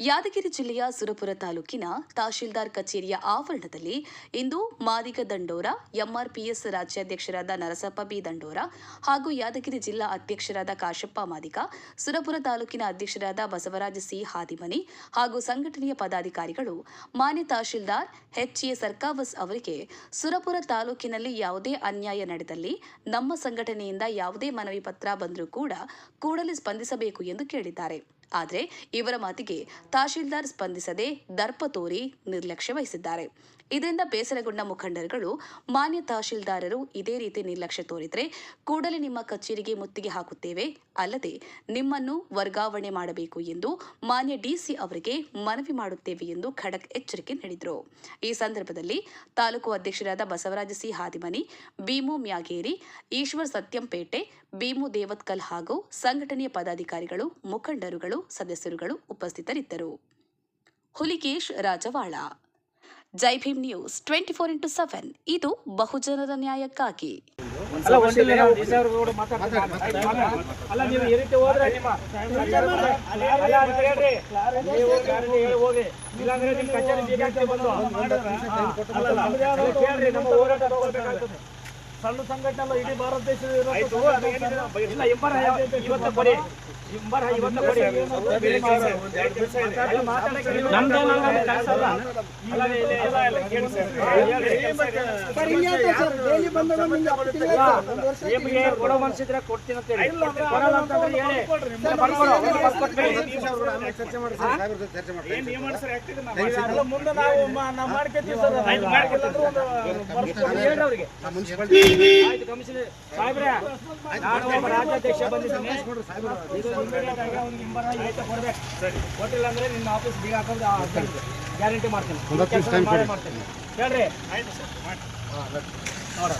ಯಾದಗಿರಿ ಜಿಲ್ಲೆಯ ಸುರಪುರ ತಾಲೂಕಿನ ತಹಶೀಲ್ದಾರ್ ಕಚೇರಿಯ ಆವರಣದಲ್ಲಿ ಇಂದು ಮಾದಿಗ ದಂಡೋರ, ಎಂಆರ್ಪಿಎಸ್ ರಾಜ್ಯಾಧ್ಯಕ್ಷರಾದ ನರಸಪ್ಪ ಬಿ ದಂಡೋರ ಹಾಗೂ ಯಾದಗಿರಿ ಜಿಲ್ಲಾ ಅಧ್ಯಕ್ಷರಾದ ಕಾಶಪ್ಪ ಮಾದಿಗ, ಸುರಪುರ ತಾಲೂಕಿನ ಅಧ್ಯಕ್ಷರಾದ ಬಸವರಾಜ ಸಿ ಹಾದಿಮನಿ ಹಾಗೂ ಸಂಘಟನೆಯ ಪದಾಧಿಕಾರಿಗಳು ಮಾನ್ಯ ತಹಶೀಲ್ದಾರ್ ಎಚ್ಎ ಸರ್ಕಾವಸ್ ಅವರಿಗೆ ಸುರಪುರ ತಾಲೂಕಿನಲ್ಲಿ ಯಾವುದೇ ಅನ್ಯಾಯ ನಡೆದಲ್ಲಿ ನಮ್ಮ ಸಂಘಟನೆಯಿಂದ ಯಾವುದೇ ಮನವಿ ಪತ್ರ ಬಂದರೂ ಕೂಡ ಕೂಡಲೇ ಸ್ಪಂದಿಸಬೇಕು ಎಂದು ಕೇಳಿದ್ದಾರೆ. ಆದರೆ ಇವರ ಮಾತಿಗೆ ತಹಶೀಲ್ದಾರ್ ಸ್ಪಂದಿಸದೆ ದರ್ಪ ತೋರಿ ನಿರ್ಲಕ್ಷ್ಯ ವಹಿಸಿದ್ದಾರೆ. ಇದರಿಂದ ಬೇಸರಗೊಂಡ ಮುಖಂಡರುಗಳು ಮಾನ್ಯ ತಹಶೀಲ್ದಾರರು ಇದೇ ರೀತಿ ನಿರ್ಲಕ್ಷ್ಯ ತೋರಿದರೆ ಕೂಡಲೇ ನಿಮ್ಮ ಕಚೇರಿಗೆ ಮುತ್ತಿಗೆ ಹಾಕುತ್ತೇವೆ, ಅಲ್ಲದೆ ನಿಮ್ಮನ್ನು ವರ್ಗಾವಣೆ ಮಾಡಬೇಕು ಎಂದು ಮಾನ್ಯ ಡಿಸಿ ಅವರಿಗೆ ಮನವಿ ಮಾಡುತ್ತೇವೆ ಎಂದು ಖಡಕ್ ಎಚ್ಚರಿಕೆ ನೀಡಿದರು. ಈ ಸಂದರ್ಭದಲ್ಲಿ ತಾಲೂಕು ಅಧ್ಯಕ್ಷರಾದ ಬಸವರಾಜ ಸಿ ಹಾದಿಮನಿ, ಭೀಮು ಮ್ಯಾಗೇರಿ, ಈಶ್ವರ್ ಸತ್ಯಂಪೇಟೆ, ಭೀಮು ದೇವತ್ಕಲ್ ಹಾಗೂ ಸಂಘಟನೆಯ ಪದಾಧಿಕಾರಿಗಳು, ಮುಖಂಡರುಗಳು, ಸದಸ್ಯರುಗಳು ಉಪಸ್ಥಿತರಿದ್ದರು. ಹುಲಿಗೇಶ್ ರಾಜವಾಳ, ಜೈ ಭೀಮ್ ನ್ಯೂಸ್ 24x7 ಇದು ಬಹುಜನರ ನ್ಯಾಯಕ್ಕಾಗಿ. ಸಣ್ಣ ಸಂಘಟನೆ ಇಡೀ ಭಾರತ ದೇಶದ ಕೊಡೋ ಮನ್ಸಿದ್ರೆ ಕೊಡ್ತೀನಿ ಅಂತ ಹೇಳಿ ಮುಂದೆ ನಾವು ಮಾಡ್ಕೊತೀವಿ ಸರ್. ಅವ್ರಿಗೆ ಕಮಿಷನರ್ ಸಾಹೇಬ್ರೆ, ನಾನು ರಾಜ್ಯಾಧ್ಯಕ್ಷ ಬಂದಿದ್ದೀನಿ, ಕೊಟ್ಟಿಲ್ಲ ಅಂದ್ರೆ ನಿಮ್ಮ ಆಫೀಸ್ ಬೀಗ ಹಾಕೋದು ಗ್ಯಾರಂಟಿ ಮಾಡ್ತೀನಿ, ಹೇಳ್ರಿ. ನೋಡ